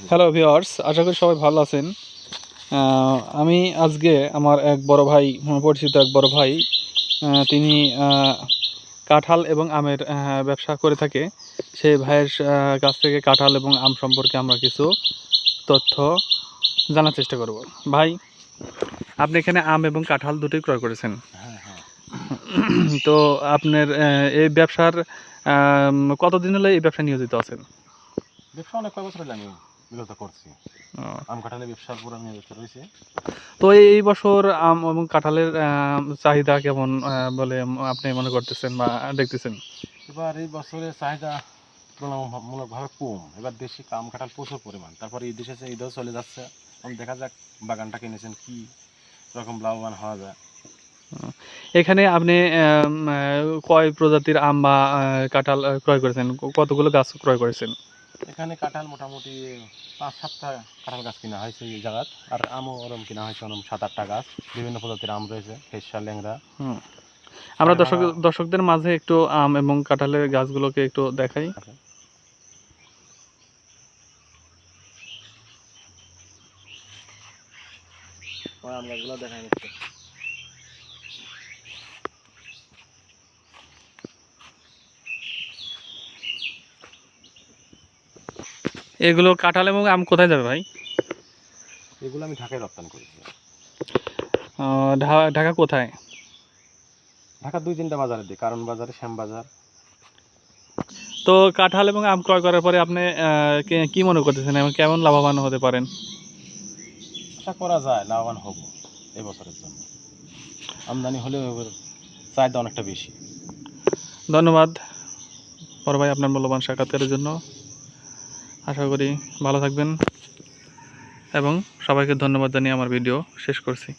Hello viewers, আশা করি সবাই ভালো আছেন। আমি আজকে আমার এক বড় ভাই, পরিচিত এক বড় ভাই, তিনি কাঁঠাল এবং আমের ব্যবসা করে থাকে। সেই ভাইয়ের কাছ থেকে কাঁঠাল এবং আম সম্পর্কে আমরা কিছু তথ্য জানার চেষ্টা করব। ভাই, আপনি এখানে আম এবং কাঁঠাল দুটোই ক্রয় করেছেন। তো আপনার এই ব্যবসার কতদিন হলে এই ব্যবসা নিয়োজিত আছেন? ব্যবসা অনেক কয় বছর হলো আমি বিগত করছি। আম কাঁঠালের ব্যবসার পুরো নিয়োজিত রয়েছে। তো এই বছর আম এবং কাঁঠালের চাহিদা কেমন বলে আপনি মনে করতেছেন বা দেখতেছেন? এবার এই বছরের চাহিদা তুলনামূলকভাবে কম। এবার দেশি আম কাঁঠাল প্রচুর পরিমাণ। তারপরে ঈদ এসেছে, ঈদও চলে যাচ্ছে। এখন দেখা যাক বাগানটা কিনেছেন কি রকম লাভবান হওয়া যায়। এখানে আপনি কয় প্রজাতির আম বা কাঁঠাল ক্রয় করেছেন? কতগুলো গাছ ক্রয় করেছেন? এখানে কাঁঠাল মোটামুটি ৫-৭টা কাঁঠাল গাছ কিনা হয়েছে এই জায়গাত। আর আমও ওরম কিনা হয়েছে ৭-৮টা গাছ। বিভিন্ন প্রজাতির আম রয়েছে, ফেসা, ল্যাংড়া। আমরা দর্শকদের মাঝে একটু আম এবং কাঁঠালের গাছগুলোকে একটু দেখাই। আম গাছগুলো দেখা যাচ্ছে। এগুলো কাঁঠাল এবং আম কোথায় যাবে ভাই? এগুলো আমি ঢাকায় রপ্তানি করেছি। ঢাকা কোথায়? ঢাকা ২-৩টা বাজারে দিই, কারণ বাজারে, শ্যামবাজার। তো কাঁঠাল এবং আম ক্রয় করার পরে আপনি কি মনে করতেছেন এবং কেমন লাভবান হতে পারেন? আশা করা যায় লাভবান হব এবছরের জন্য। আমদানি হলেও এবার চাহিদা অনেকটা বেশি। ধন্যবাদ বড় ভাই আপনার মূল্যবান সাক্ষাৎকারের জন্য। আশা করি ভালো থাকবেন এবং সবাইকে ধন্যবাদ জানিয়ে আমার ভিডিও শেষ করছি।